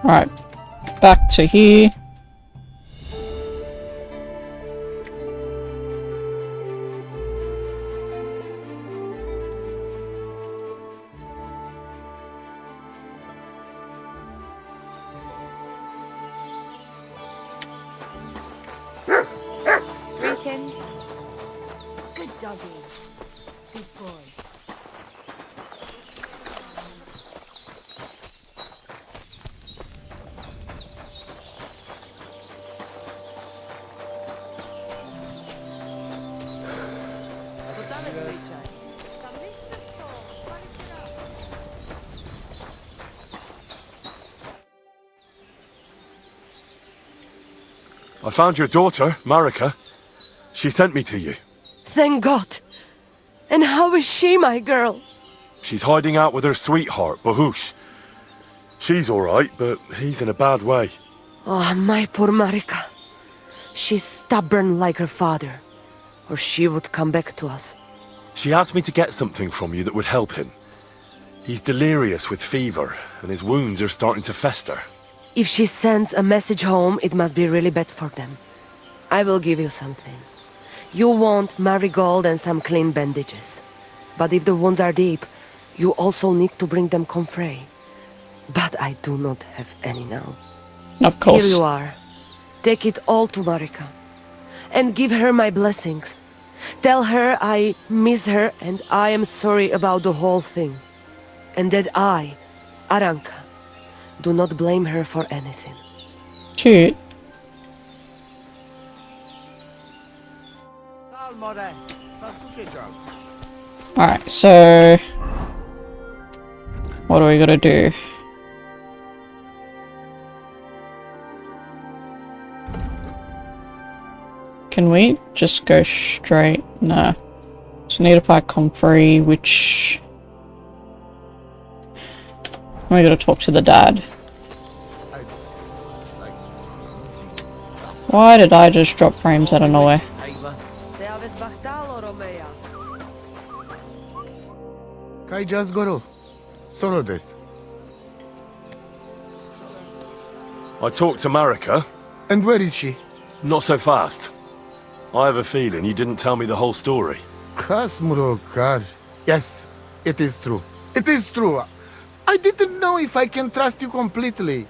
Right, back to here. Greetings. Good doggy. Good boy. I found your daughter, Marika. She sent me to you. Thank God. And how is she, my girl? She's hiding out with her sweetheart, Bahush. She's alright, but he's in a bad way. Oh, my poor Marika. She's stubborn like her father, or she would come back to us. She asked me to get something from you that would help him. He's delirious with fever, and his wounds are starting to fester. If she sends a message home, it must be really bad for them. I will give you something. You want marigold and some clean bandages. But if the wounds are deep, you also need to bring them comfrey. But I do not have any now. Of course. Here you are. Take it all to Marika. And give her my blessings. Tell her I miss her and I am sorry about the whole thing. And that I, Aranka, do not blame her for anything. Cute. Alright, so what do we gotta do? Can we just go straight? No. So need to find Comfrey, which we gotta talk to the dad. Why did I just drop frames out of nowhere? Kai just goro. Solo this. I talked to Marika. And where is she? Not so fast. I have a feeling you didn't tell me the whole story. Kasmurokar. Yes, it is true. It is true. I didn't know if I can trust you completely.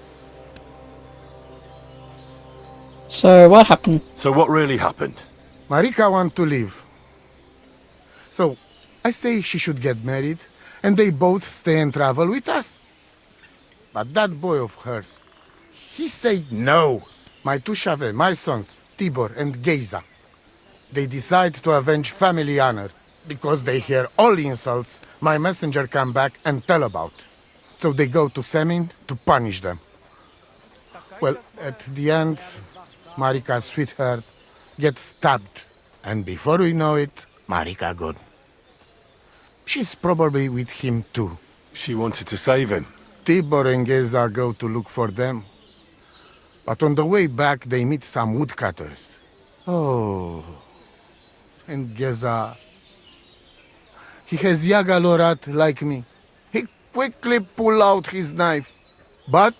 So what happened? So what really happened? Marika want to leave. So, I say she should get married, and they both stay and travel with us. But that boy of hers, he said no. My two Shave, my sons, Tibor and Geza, they decide to avenge family honor. Because they hear all insults, my messenger come back and tell about. So they go to Semin to punish them. Well, at the end, Marika's sweetheart gets stabbed. And before we know it, Marika gone. She's probably with him too. She wanted to save him. Tibor and Geza go to look for them. But on the way back, they meet some woodcutters. Oh. And Geza... He has Yaga Lorat like me. He quickly pull out his knife. But...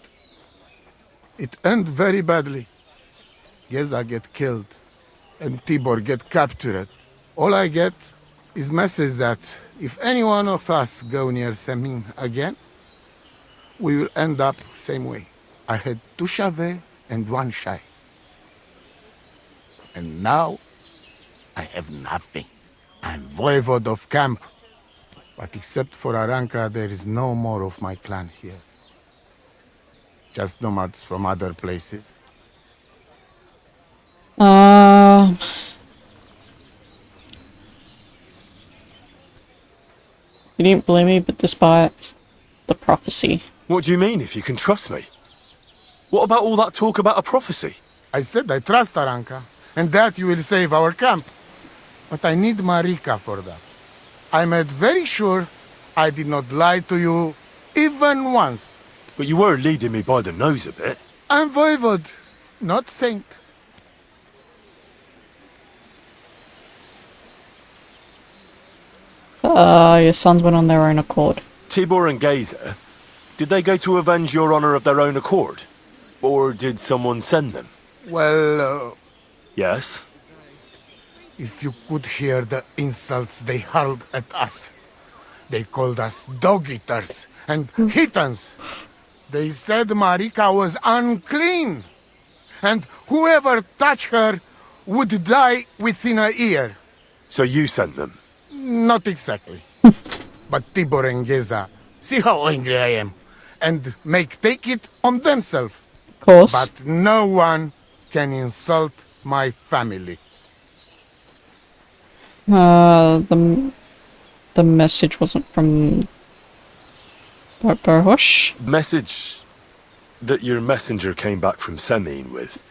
it end very badly. Geza get killed. And Tibor get captured. All I get is message that if any one of us go near Semin again, we will end up same way. I had 2 Shave and 1 Shai. And now, I have nothing. I'm voivode of camp. But except for Aranka, there is no more of my clan here. Just nomads from other places. You didn't believe me, but despite the prophecy. What do you mean, if you can trust me? What about all that talk about a prophecy? I said I trust Aranka, and that you will save our camp. But I need Marika for that. I made very sure I did not lie to you even once. But you were leading me by the nose a bit. I'm voivode, not saint. Your sons went on their own accord. Tibor and Geza, Did they go to avenge your honor of their own accord? Or did someone send them? Well, Yes? if you could hear the insults they hurled at us. They called us dog-eaters and heathens. They said Marika was unclean. And whoever touched her would die within a year. So you sent them? Not exactly. But Tibor and Geza, see how angry I am. And take it on themselves. Of course. But no one can insult my family. The message wasn't from Bohush. Message that your messenger came back from Semine with.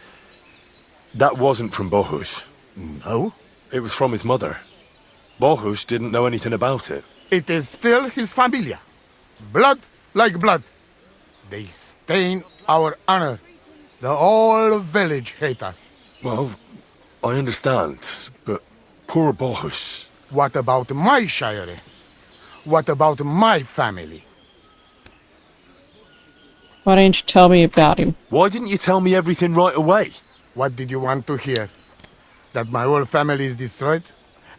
That wasn't from Bohush. No? It was from his mother. Bohush didn't know anything about it. It is still his familia. Blood like blood. They stain our honor. The whole village hate us. Well, I understand, but poor Bohush. What about my shire? What about my family? Why didn't you tell me about him? Why didn't you tell me everything right away? What did you want to hear? That my whole family is destroyed?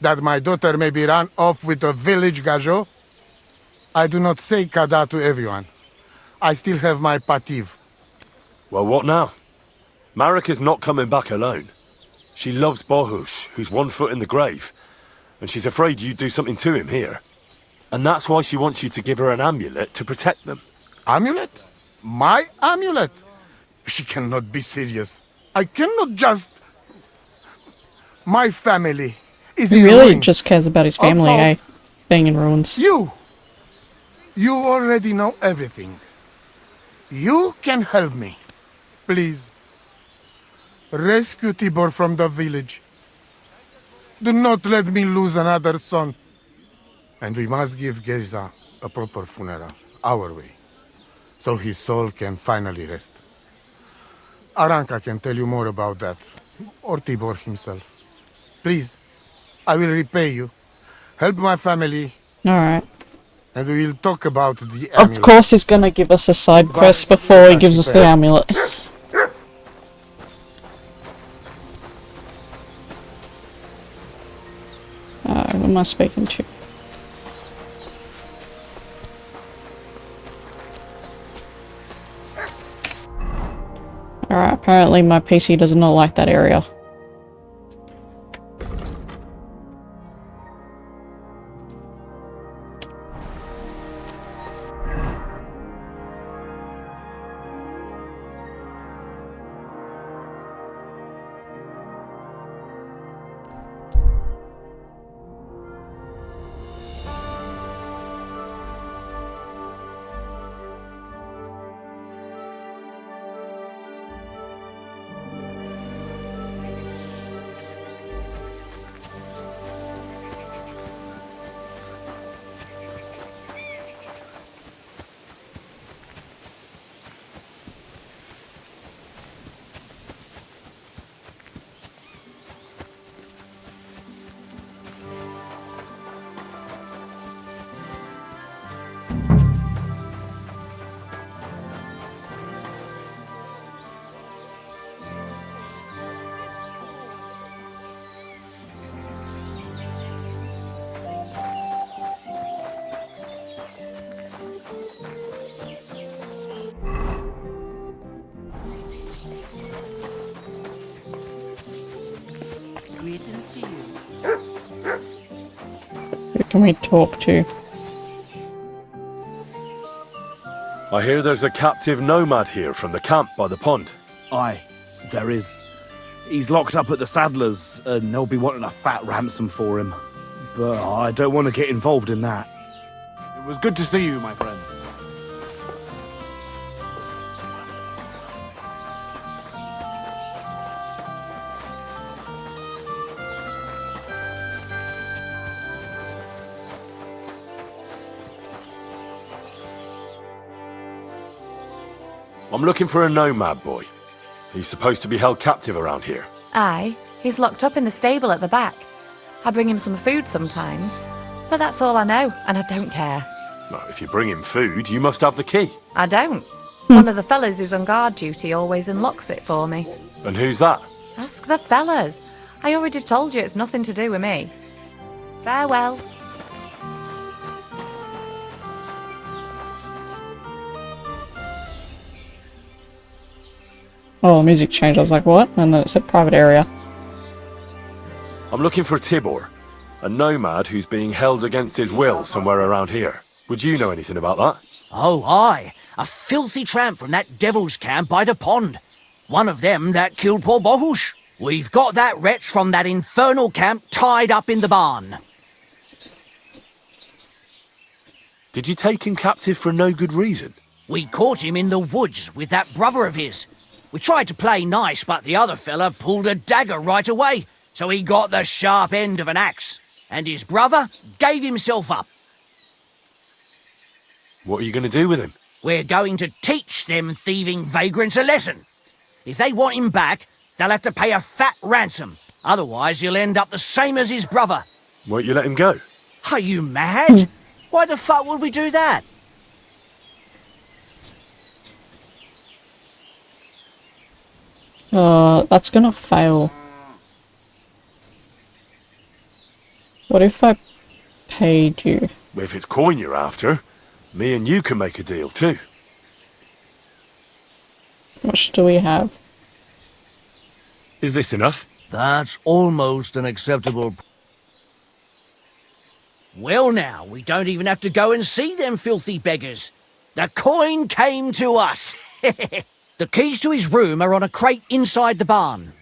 That my daughter may be run off with a village gajot? I do not say kada to everyone. I still have my pativ. Well, what now? Marika's not coming back alone. She loves Bohush, who's 1 foot in the grave. And she's afraid you'd do something to him here. And that's why she wants you to give her an amulet to protect them. Amulet? My amulet? She cannot be serious. I cannot just... My family is He in really ruins. just cares about his family, fault. eh? Being in ruins. You already know everything. You can help me. Please. Rescue Tibor from the village. Do not let me lose another son. And we must give Geza a proper funeral, our way, so his soul can finally rest. Aranka can tell you more about that, or Tibor himself. Please, I will repay you. Help my family, Alright. and we will talk about the Of amulet. course he's gonna give us a side quest before he gives us the amulet. Who am I speaking to? Alright, apparently my PC does not like that area. Greetings to you. Who can we talk to? I hear there's a captive nomad here from the camp by the pond. Aye, there is. He's locked up at the Saddler's, and they'll be wanting a fat ransom for him. But I don't want to get involved in that. It was good to see you, my friend. I'm looking for a nomad boy. He's supposed to be held captive around here. Aye, he's locked up in the stable at the back. I bring him some food sometimes, but that's all I know, and I don't care. Well, if you bring him food, you must have the key. I don't. One of the fellas who's on guard duty always unlocks it for me. And who's that? Ask the fellas. I already told you it's nothing to do with me. Farewell. Oh, the music changed. I was like, what? And then it said private area. I'm looking for Tibor, a nomad who's being held against his will somewhere around here. Would you know anything about that? Oh, aye. A filthy tramp from that devil's camp by the pond. One of them that killed poor Bohush. We've got that wretch from that infernal camp tied up in the barn. Did you take him captive for no good reason? We caught him in the woods with that brother of his. We tried to play nice, but the other fella pulled a dagger right away, so he got the sharp end of an axe. And his brother gave himself up. What are you going to do with him? We're going to teach them thieving vagrants a lesson. If they want him back, they'll have to pay a fat ransom. Otherwise, he'll end up the same as his brother. Won't you let him go? Are you mad? Why the fuck would we do that? That's gonna fail. What if I paid you? If it's coin you're after, me and you can make a deal too. How much do we have? Is this enough? That's almost an acceptable... Well now, we don't even have to go and see them filthy beggars. The coin came to us. The keys to his room are on a crate inside the barn.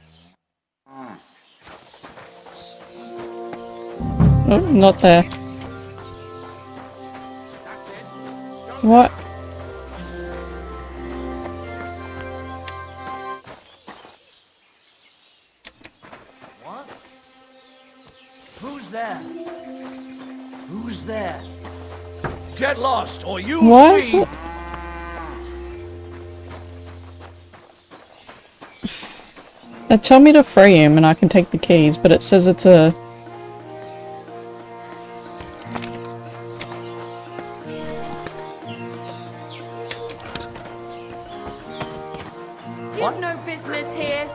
Oh, not there. What? What? Who's there? Who's there? Get lost, or you'll What? see. They tell me to free him and I can take the keys, but it says it's a... You've no business here.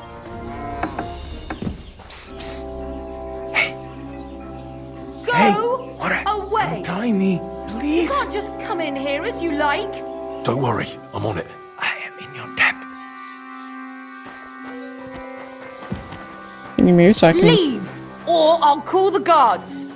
Go away. Tie me, You please. can't just come in here as you like. Don't worry, I'm on it. I am in your debt. Can you move so I can... Leave, or I'll call the guards.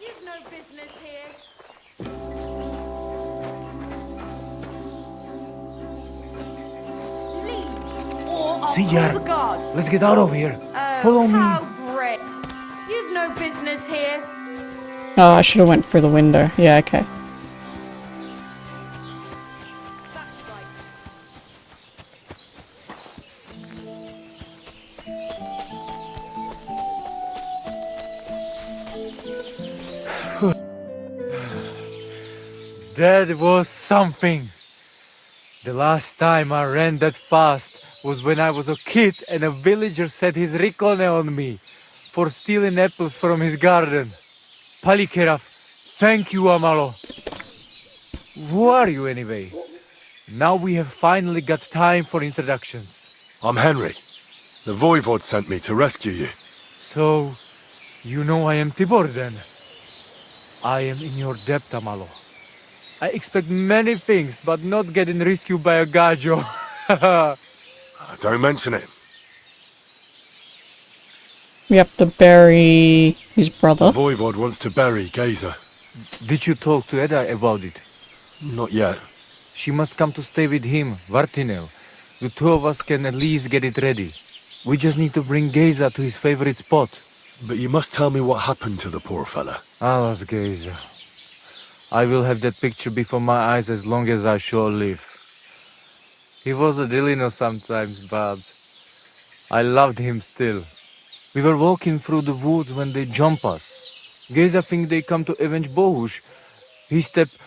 You've no business here. Leave, or I'll See call ya. the guards. Let's get out of here. Oh, Follow me. how great. You've no business here. Oh, I should have went through the window. Yeah, okay. That was something. The last time I ran that fast was when I was a kid and a villager set his ricone on me for stealing apples from his garden. Palikeraf, thank you, Amalo. Who are you anyway? Now we have finally got time for introductions. I'm Henry. The Voivod sent me to rescue you. So, you know I am Tibor then? I am in your debt, Amalo. I expect many things, but not getting rescued by a gajo. Don't mention it. We have to bury his brother. The Voivod wants to bury Geza. Did you talk to Edda about it? Not yet. She must come to stay with him, Vartinel. The two of us can at least get it ready. We just need to bring Geza to his favorite spot. But you must tell me what happened to the poor fella. Alas, Geza. I will have that picture before my eyes as long as I shall live. He was a Delino sometimes, but I loved him still. We were walking through the woods when they jump us. Geza think they come to avenge Bohush. He stepped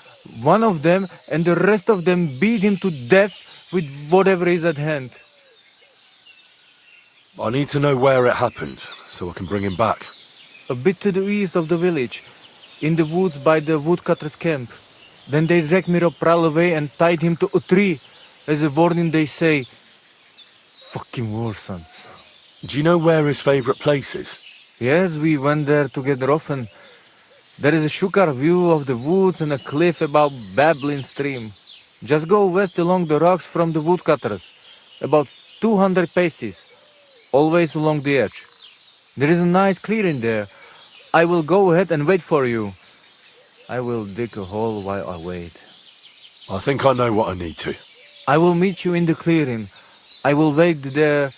one of them and the rest of them beat him to death with whatever is at hand. I need to know where it happened, so I can bring him back. A bit to the east of the village, in the woods by the woodcutter's camp. Then they dragged Miropral away and tied him to a tree. As a warning they say, fucking war sons. Do you know where his favorite place is? Yes, we went there together often. There is a shukar view of the woods and a cliff above babbling stream. Just go west along the rocks from the woodcutters, about 200 paces, always along the edge. There is a nice clearing there. I will go ahead and wait for you. I will dig a hole while I wait. I think I know what I need to. I will meet you in the clearing. I will wait there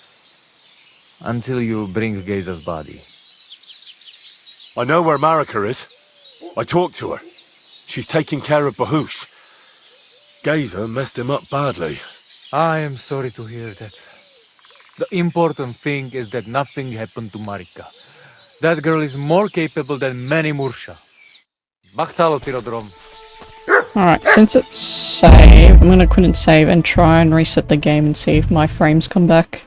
until you bring Geza's body. I know where Marika is. I talked to her. She's taking care of Bahush. Geza messed him up badly. I am sorry to hear that. The important thing is that nothing happened to Marika. That girl is more capable than many Mursha. Bachtalo Tirodrom. Alright, since it's save, I'm gonna quit and save and try and reset the game and see if my frames come back.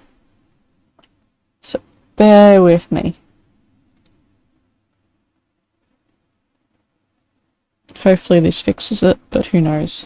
So, bear with me. Hopefully this fixes it, but who knows.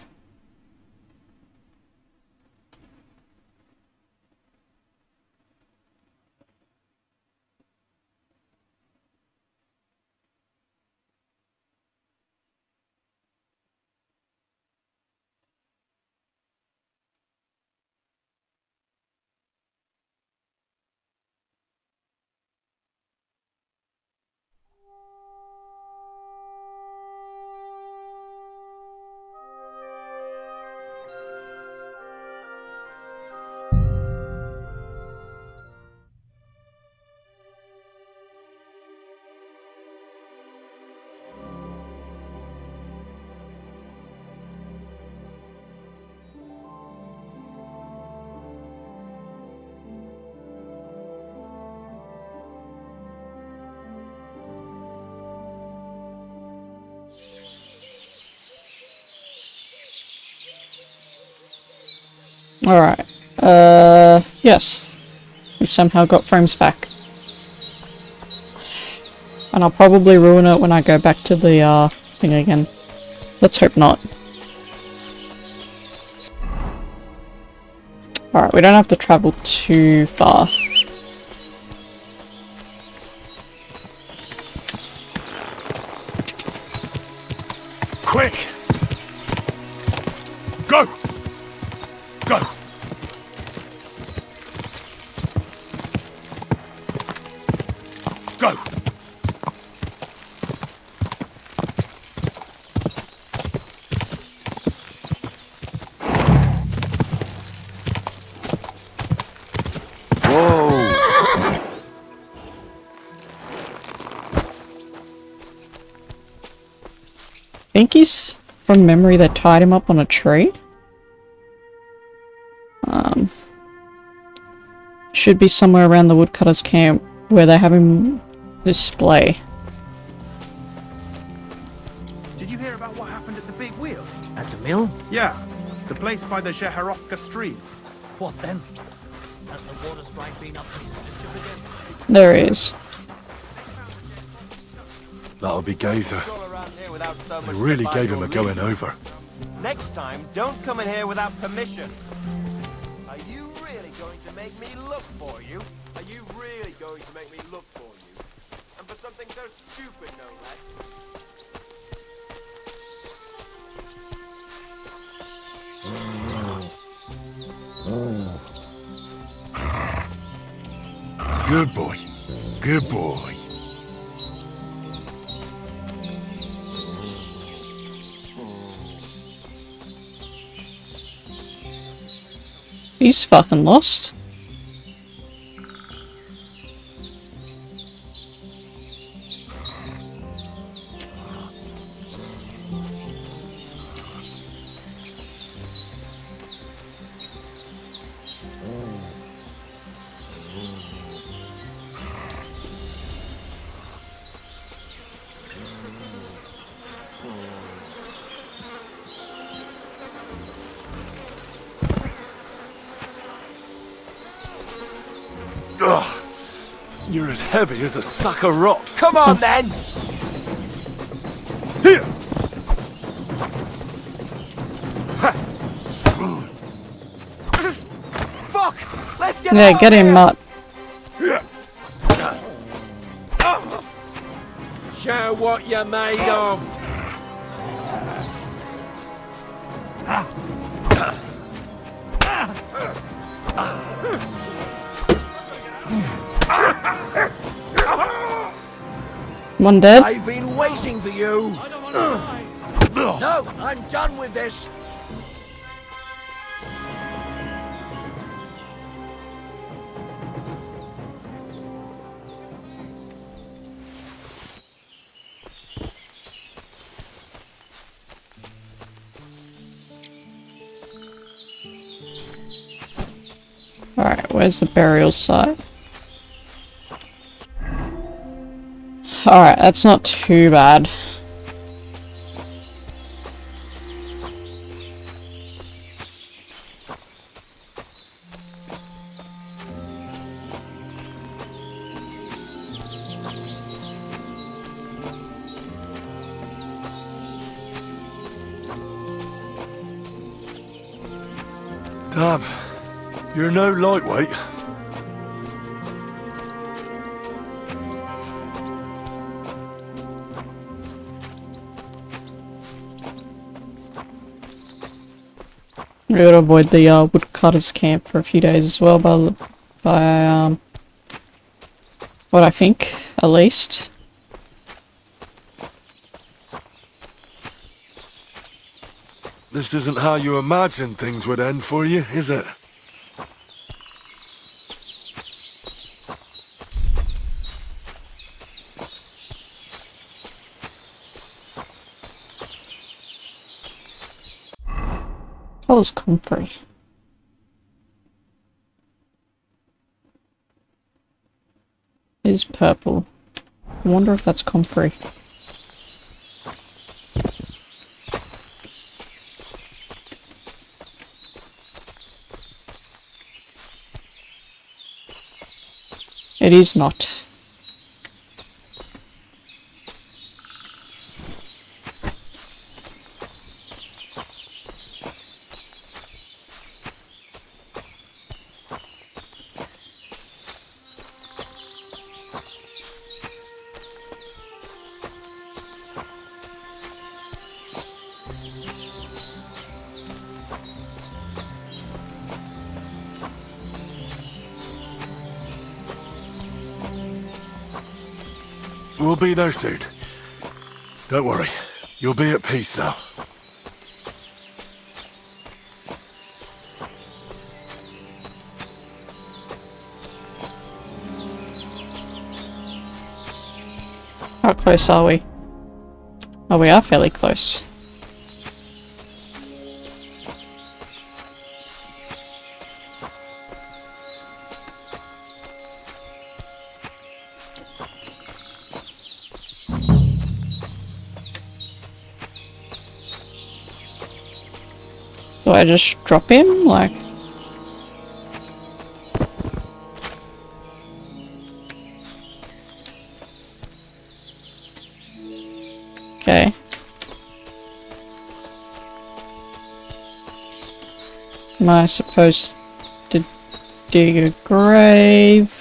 Alright, yes. We somehow got frames back. And I'll probably ruin it when I go back to the, thing again. Let's hope not. Alright, we don't have to travel too far. Quick! Go! Go! Go! I think he's, from memory, they tied him up on a tree. Should be somewhere around the woodcutter's camp where they have him display. Did you hear about what happened at the big wheel? At the mill? Yeah, the place by the Zeherovka stream. What then? Has the water sprite been up to mischief again? There he is. That'll be Geza. They really gave him a going over. Next time, don't come in here without permission. Are you really going to make me look for you? Are you really going to make me look for you? And for something so stupid, no less? Good boy. Good boy. He's fucking lost. Ugh. You're as heavy as a sack of rocks. Come on, then! Here! Fuck! Let's get Yeah, out get of him, here. Mutt. Show what you're made of. One dead. I've been waiting for you. No, I'm done with this. Alright, where's the burial site? Alright, that's not too bad. Damn. You're no lightweight. We gotta avoid the woodcutters camp for a few days as well by what I think, at least. This isn't how you imagined things would end for you, is it? Colour's comfrey. Is purple. I wonder if that's comfrey. It is not. We'll be there soon. Don't worry. You'll be at peace now. How close are we? Oh, we are fairly close. Do I just drop him? Like... Okay. Am I supposed to dig a grave?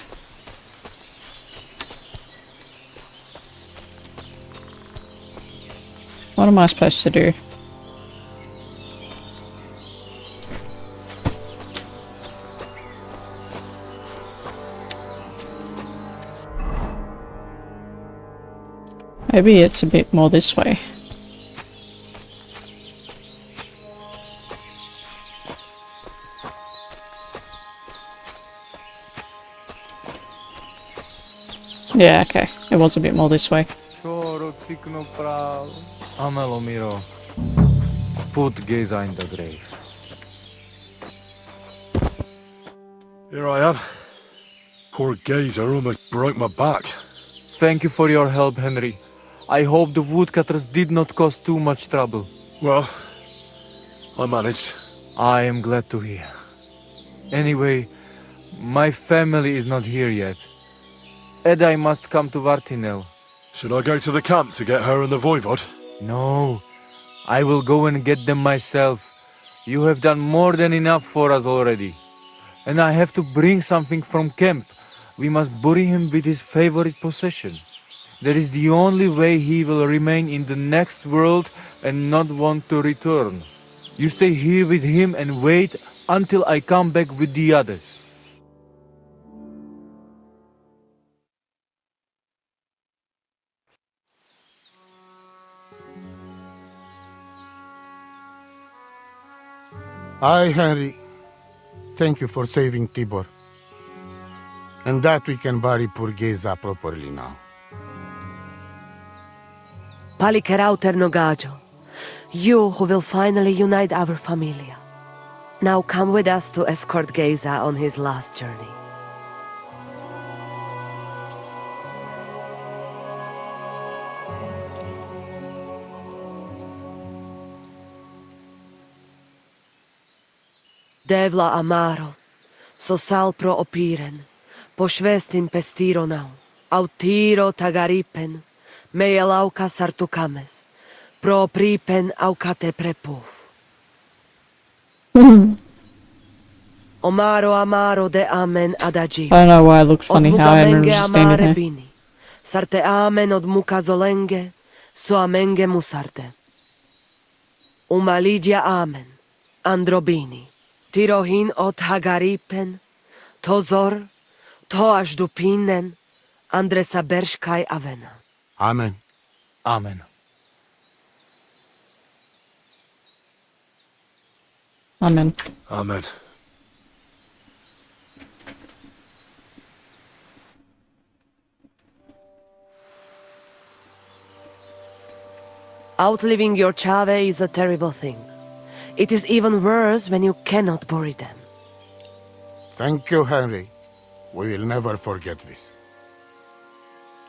What am I supposed to do? Maybe it's a bit more this way. Yeah, okay. It was a bit more this way. Amelomiro, put Geza in the grave. Here I am. Poor Gazer almost broke my back. Thank you for your help, Henry. I hope the woodcutters did not cause too much trouble. Well, I managed. I am glad to hear. Anyway, My family is not here yet. Edai must come to Vartinel. Should I go to the camp to get her and the voivod? No, I will go and get them myself. You have done more than enough for us already. And I have to bring something from camp. We must bury him with his favorite possession. That is the only way he will remain in the next world and not want to return. You stay here with him and wait until I come back with the others. Aye, Henry. Thank you for saving Tibor. And that we can bury poor Geza properly now. Palikerauter Nogajo, you who will finally unite our familia. Now come with us to escort Geza on his last journey. Devla amaro, so sal pro opiren, pošvestin pestiro nau, autiro tagaripen, mejelauka sartukames, pro pripen aukate prepuf. Omaro amaro de amen adagis. I don't know why it looked funny Od how everyone mugamenge was just standing amare here. bini, sarte amen od mukazolenge, so amenge musarte. Umalidia amen, androbini. Tirohin od hagaripen, tozor, toaž dupinen, andresa berškaj avena. Amen. Amen. Amen. Amen. Outliving your chave is a terrible thing. It is even worse when you cannot bury them. Thank you, Henry. We will never forget this.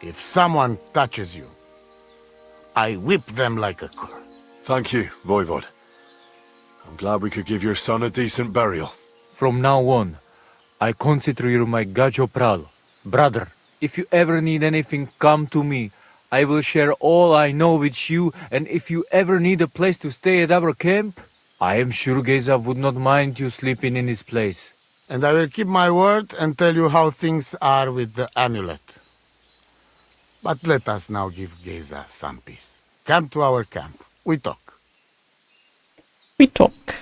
If someone touches you, I whip them like a cur. Thank you, voivod. I'm glad we could give your son a decent burial. From now on, I consider you my Gajo Pral. Brother, if you ever need anything, come to me. I will share all I know with you, and if you ever need a place to stay at our camp, I am sure Geza would not mind you sleeping in his place. And I will keep my word and tell you how things are with the amulet. But let us now give Geza some peace. Come to our camp. We talk. We talk.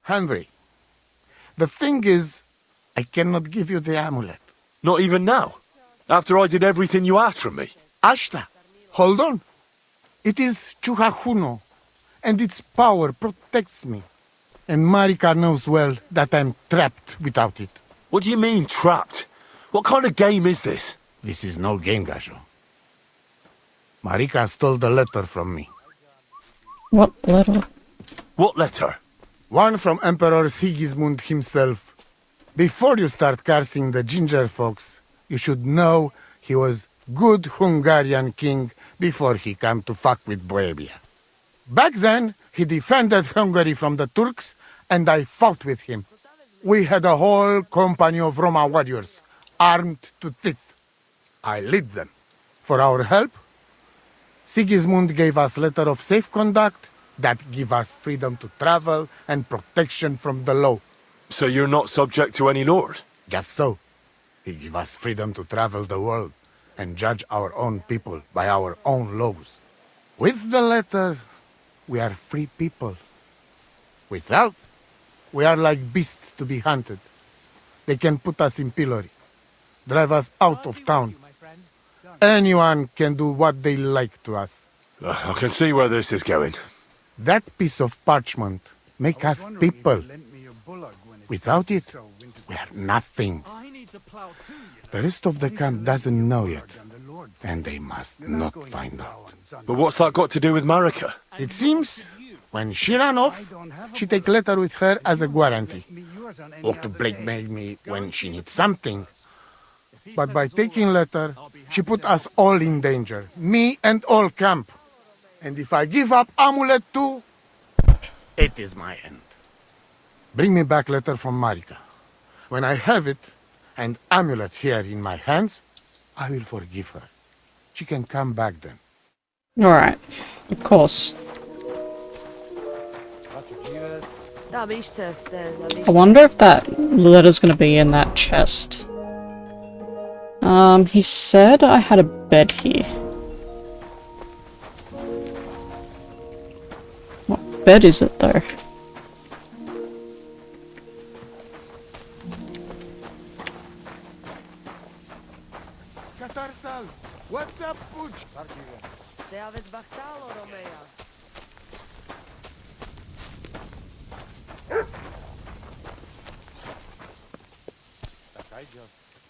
Henry, the thing is, I cannot give you the amulet. Not even now? After I did everything you asked from me? Ashta, hold on. It is Chuhajuno, and its power protects me. And Marika knows well that I'm trapped without it. What do you mean, trapped? What kind of game is this? This is no game, Gajo. Marika stole the letter from me. What letter? What letter? One from Emperor Sigismund himself. Before you start cursing the ginger folks, you should know he was good Hungarian king before he came to fuck with Bohemia. Back then, he defended Hungary from the Turks, and I fought with him. We had a whole company of Roma warriors, armed to teeth. I led them. For our help, Sigismund gave us letter of safe conduct that give us freedom to travel and protection from the law. So you're not subject to any lord? Just so. He give us freedom to travel the world and judge our own people by our own laws. With the letter, we are free people. Without, we are like beasts to be hunted. They can put us in pillory, drive us out of town. Anyone can do what they like to us. I can see where this is going. That piece of parchment make us people. Without it, we are nothing. The rest of the camp doesn't know yet, and they must not find out. But what's that got to do with Marika? It seems, when she ran off, she take letter with her as a guarantee, or to blackmail me when she needs something. But by taking letter, she put us all in danger, me and all camp. And if I give up amulet too, It is my end. bring me back letter from Marika. When I have it, and amulet here in my hands, I will forgive her. She can come back then. Alright, of course. I wonder if that letter's gonna be in that chest. He said I had a bed here. What bed is it though? Katarsal, what's up, Pooch?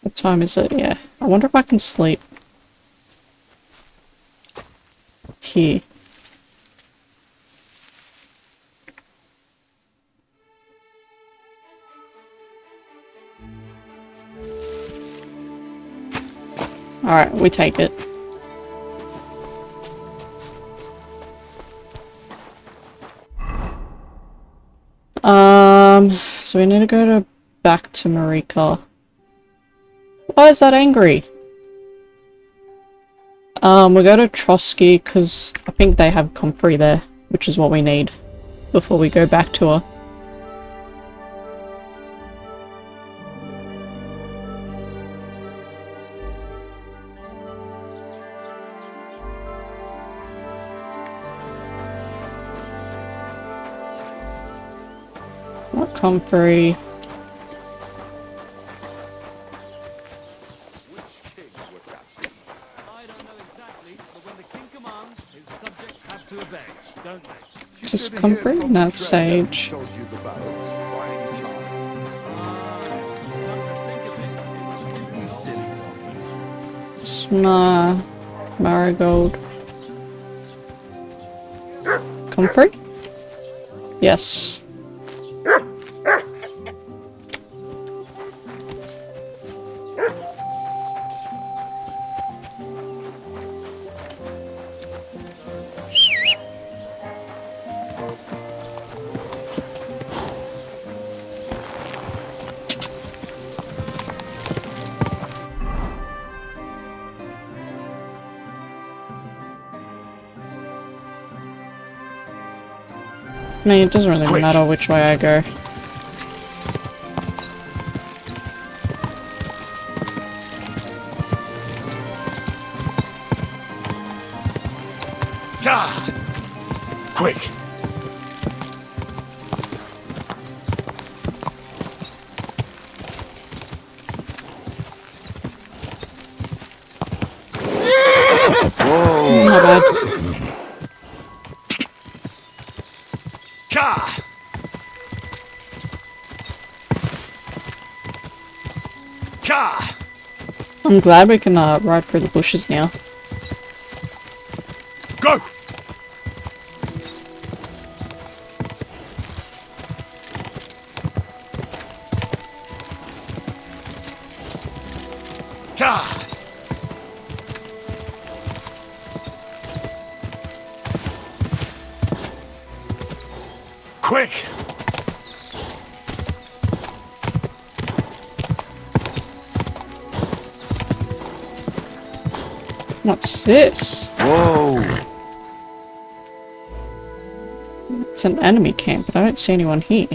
What time is it? Yeah. I wonder if I can sleep here. Alright, we take it. So we need to go back to Marika. Why is that angry? We go to Trotsky because I think they have comfrey there, which is what we need before we go back to her. What comfrey? Just comfrey? Not sage. Nah, marigold. Comfrey? Yes. I mean, it doesn't really matter which way I go. Quick! Whoa! My bad. I'm glad we can ride through the bushes now. Go! Quick! What's this? Whoa! It's an enemy camp, but I don't see anyone here.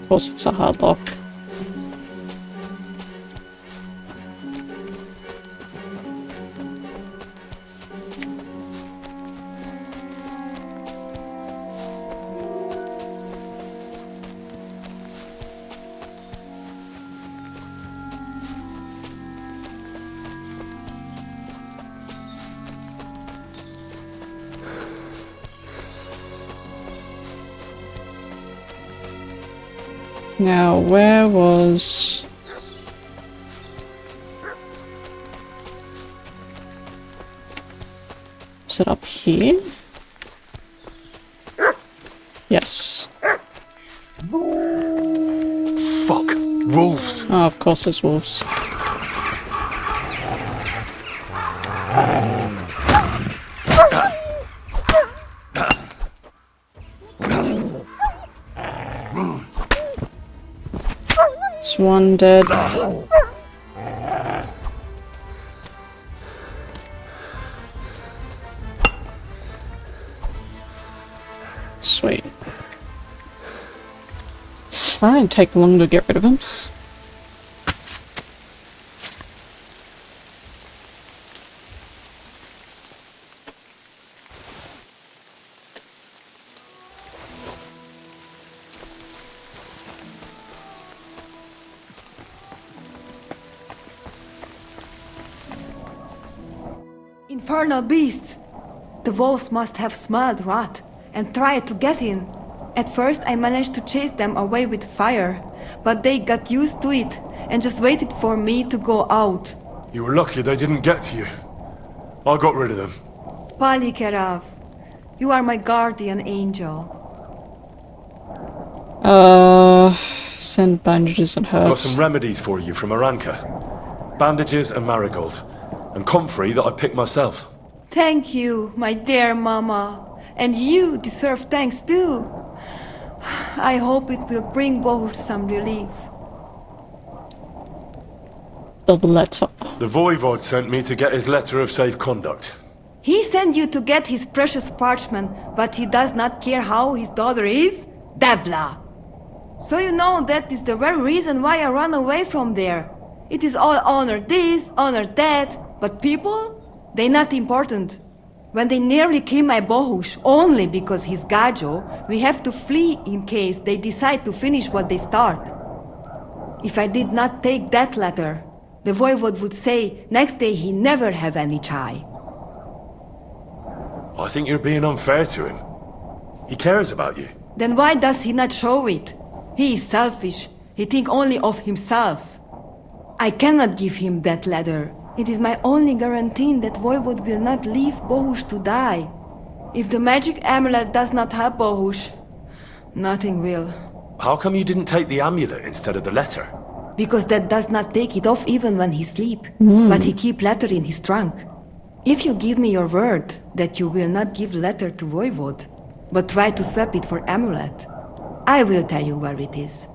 Of course, it's a hard lock. Now, where was... Is it up here? Yes. Fuck. Wolves. Oh, of course there's wolves. It's one dead. Sweet. That didn't take long to get rid of him. Infernal beasts! The wolves must have smelled rot and tried to get in. At first I managed to chase them away with fire, but they got used to it and just waited for me to go out. You were lucky they didn't get to you. I got rid of them. Polycarav, you are my guardian angel. Send bandages and I've got herbs. some remedies for you from Aranka. Bandages and marigold. And comfrey that I picked myself. Thank you, my dear mama. And you deserve thanks too. I hope it will bring Bohush some relief. Double letter. The Voivod sent me to get his letter of safe conduct. He sent you to get his precious parchment, but he does not care how his daughter is? Devla! So you know that is the very reason why I run away from there. It is all honor this, honor that, but people? They not important. When they nearly kill my Bohush only because he's Gajo, we have to flee in case they decide to finish what they start. If I did not take that letter, the Voivod would say next day he never have any chai. I think you're being unfair to him. He cares about you. Then why does he not show it? He is selfish. He think only of himself. I cannot give him that letter. It is my only guarantee that Voivod will not leave Bohush to die. If the magic amulet does not help Bohush, nothing will. How come you didn't take the amulet instead of the letter? Because that does not take it off even when he sleep. But he keep letter in his trunk. If you give me your word that you will not give letter to Voivod, but try to swap it for amulet, I will tell you where it is.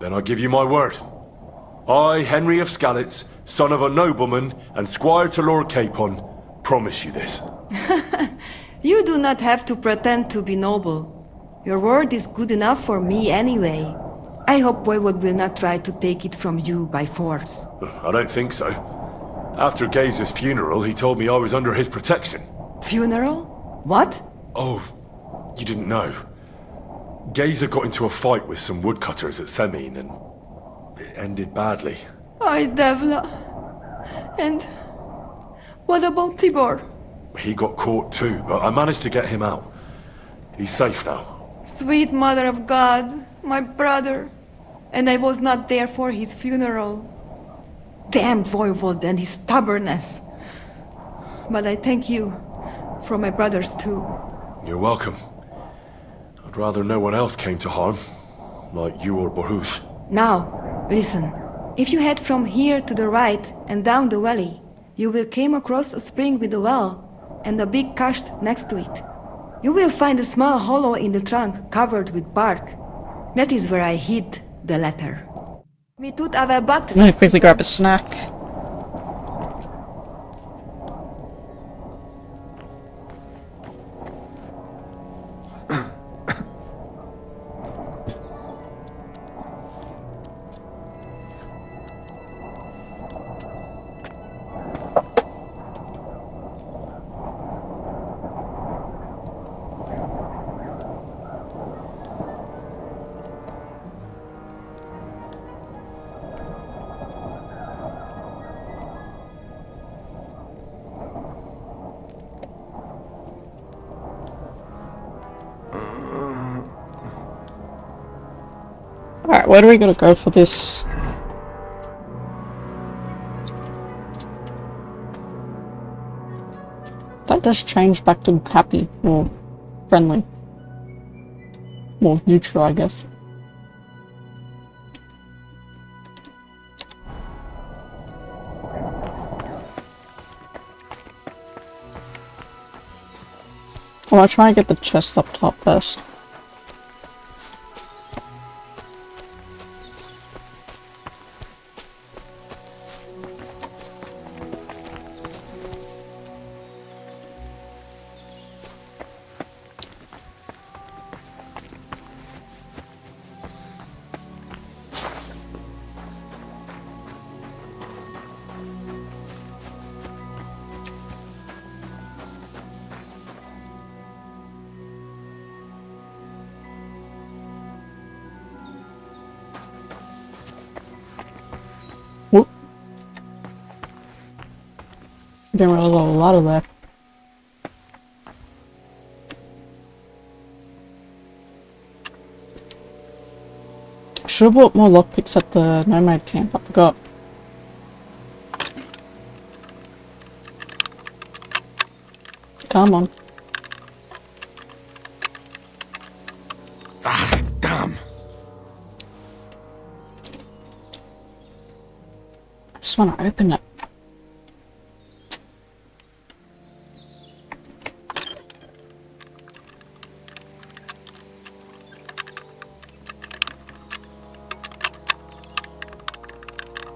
Then I give you my word. I, Henry of Skalitz, son of a nobleman and squire to Lord Capon, promise you this. You do not have to pretend to be noble. Your word is good enough for me anyway. I hope Voivod will not try to take it from you by force. I don't think so. After Gaze's funeral, he told me I was under his protection. Funeral? What? Oh, you didn't know. Gaze got into a fight with some woodcutters at Semin and it ended badly. Ay, Devla. And what about Tibor? He got caught too, but I managed to get him out. He's safe now. Sweet Mother of God, my brother. And I was not there for his funeral. Damn Voivod and his stubbornness. But I thank you for my brothers too. You're welcome. I'd rather no one else came to harm, like you or Bohush. Now, listen. If you head from here to the right and down the valley, you will come across a spring with a well and a big kasht next to it. You will find a small hollow in the trunk covered with bark. That is where I hid the letter. I'm gonna quickly grab a snack. Alright, where do we gotta go for this? That just changed back to happy or friendly. Well, neutral, I guess. Well, I'll try and get the chest up top first. Whoop. Didn't realize there was a lot of that. Should have bought more lockpicks at the Nomad camp, I forgot. Come on. Ah, damn. I just want to open it.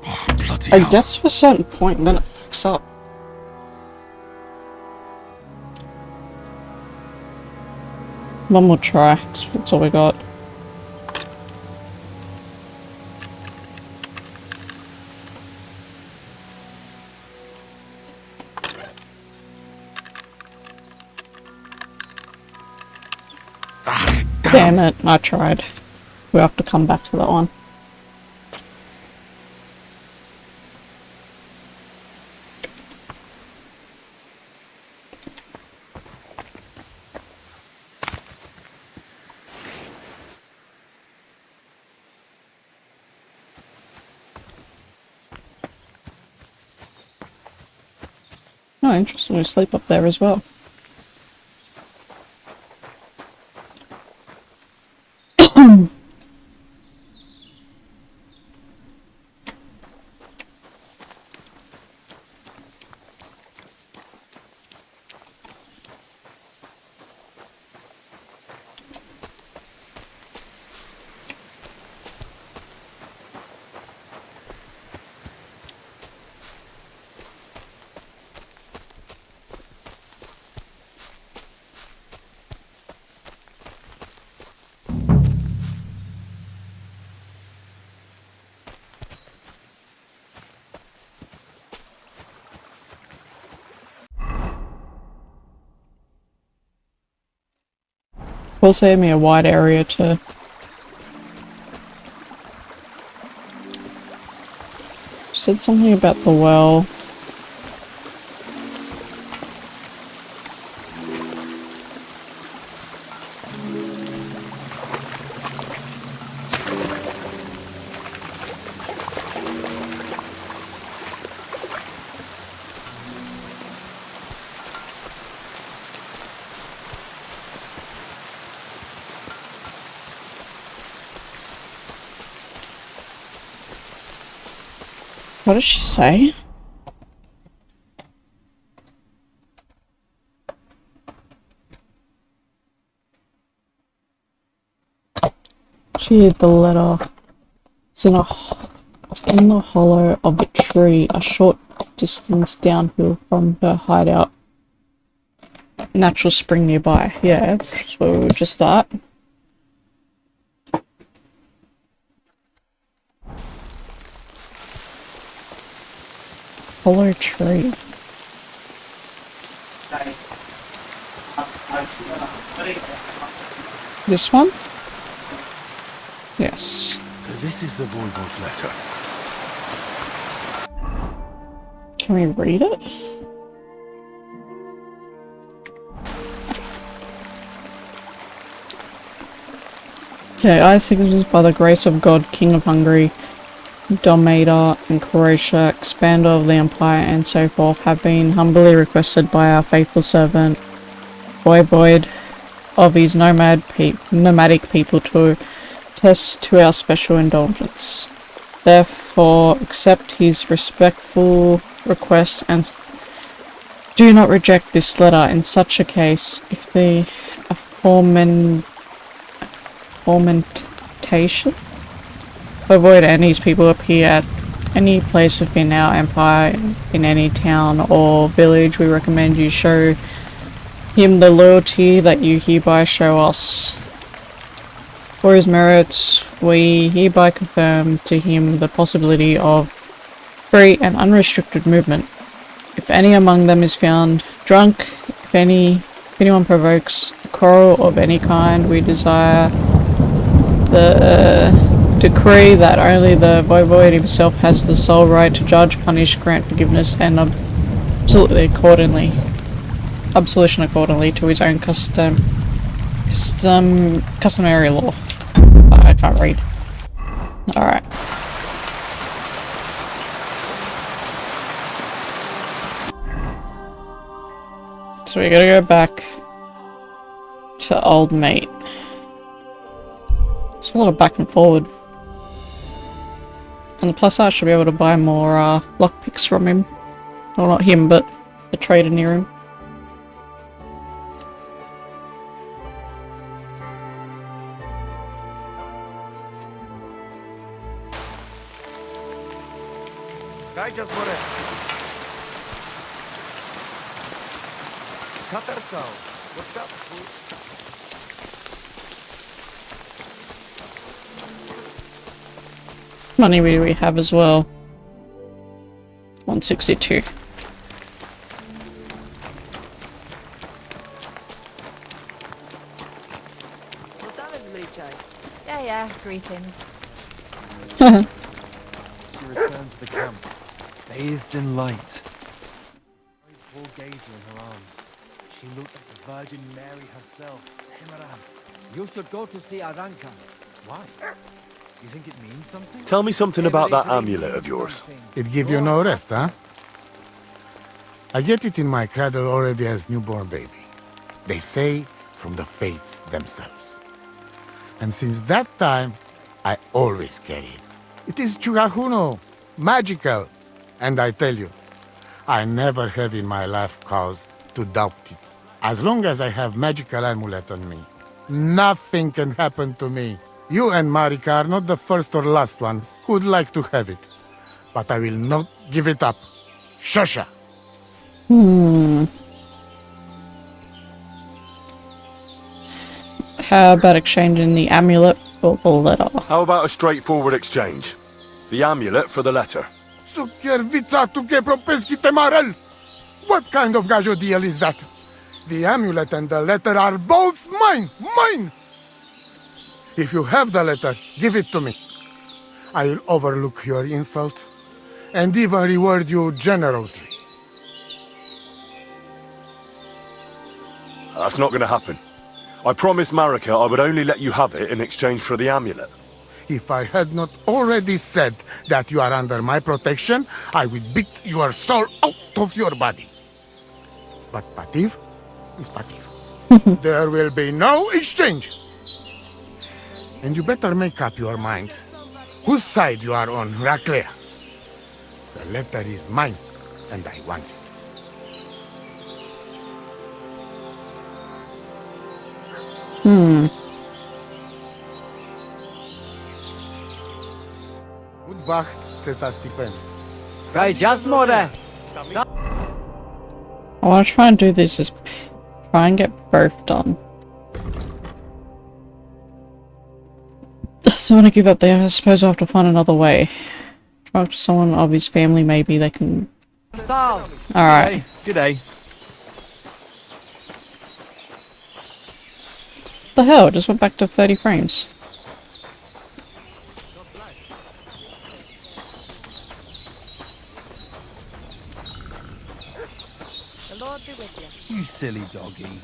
Oh, bloody It hell. gets to a certain point and then it fucks up. One more try, that's all we got. Ah, Damn it, I tried. We have to come back to that one. Oh, interesting, we sleep up there as well. Will save me a wide area to... Said something about the well. What did she say? She hid the letter. It's in the hollow of a tree, a short distance downhill from her hideout. Natural spring nearby. Yeah, which is where we were just at. Hollow tree. This one? Yes. So this is the Voivod's letter. Can we read it? Okay, I signatures by the grace of God, King of Hungary, Dalmada and Croatia, expander of the Empire, and so forth, have been humbly requested by our faithful servant, Voivod, of his nomadic people to attest to our special indulgence. Therefore, accept his respectful request and do not reject this letter. In such a case, if the aforementation Voivod and his people appear at any place within our empire, in any town or village, we recommend you show him the loyalty that you hereby show us. For his merits, we hereby confirm to him the possibility of free and unrestricted movement. If any among them is found drunk, if anyone provokes a quarrel of any kind, we desire the decree that only the Voivod himself has the sole right to judge, punish, grant forgiveness, and absolution accordingly to his own customary law. I can't read. Alright. So we gotta go back to old mate. It's a lot of back and forward. And the plus I should be able to buy more lockpicks from him. Well, not him, but the trader near him. Kajjas more. Katarso. What's up, fool? Money we have as well. 162. Yeah, greetings. She returned to the camp, bathed in light. Poor Gazer in her arms. She looked like the Virgin Mary herself. Himarav. You should go to see Aranka. Why? You think it means something? Tell me something about that amulet of yours. It give you no rest, huh? I get it in my cradle already as newborn baby. They say from the fates themselves. And since that time, I always carry it. It is Chugahuno, magical. And I tell you, I never have in my life cause to doubt it. As long as I have magical amulet on me, nothing can happen to me. You and Marika are not the first or last ones who would like to have it. But I will not give it up. Shosha! How about exchanging the amulet for the letter? How about a straightforward exchange? The amulet for the letter. What kind of gajo deal is that? The amulet and the letter are both mine! Mine! If you have the letter, give it to me. I will overlook your insult and even reward you generously. That's not going to happen. I promised Marika I would only let you have it in exchange for the amulet. If I had not already said that you are under my protection, I would beat your soul out of your body. But Pativ is Pativ. There will be no exchange. And you better make up your mind whose side you are on, Raclea. The letter is mine, and I want it. I want to try and do this as try and get both done. So when I give up there, I suppose I'll have to find another way. Talk to someone of his family, maybe they can... Alright. G'day. What the hell? It just went back to 30 frames. The Lord be with you. You silly doggy.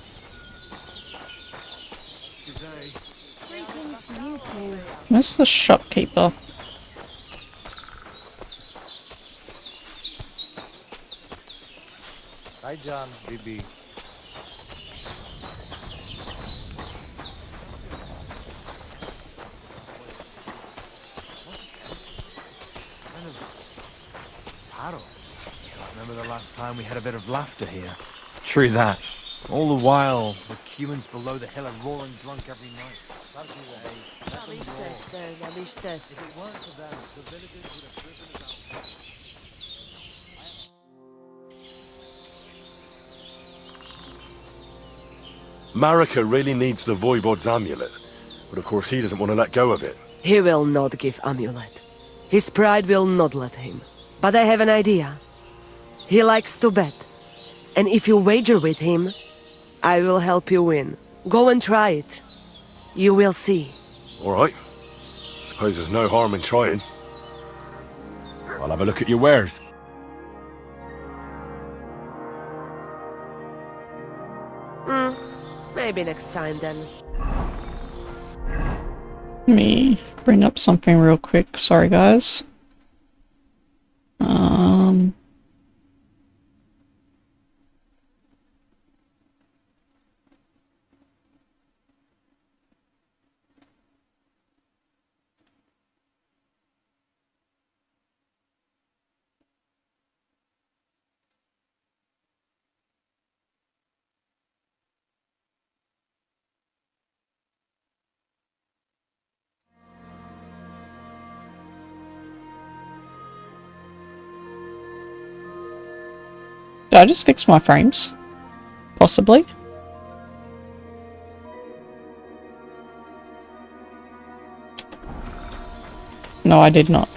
Greetings to you two. Where's the shopkeeper? Hi, John, Bibi. Kind of Paro. Remember the last time we had a bit of laughter here? True that. All the while, the humans below the hill are roaring drunk every night. If it weren't for them, the villagers would have driven us out. Marika really needs the Voivod's amulet, but of course he doesn't want to let go of it. He will not give amulet. His pride will not let him. But I have an idea. He likes to bet. And if you wager with him, I will help you win. Go and try it. You will see. All right. Suppose there's no harm in trying. I'll have a look at your wares. Maybe next time then. Let me bring up something real quick. Sorry, guys. Did I just fix my frames? Possibly. No, I did not.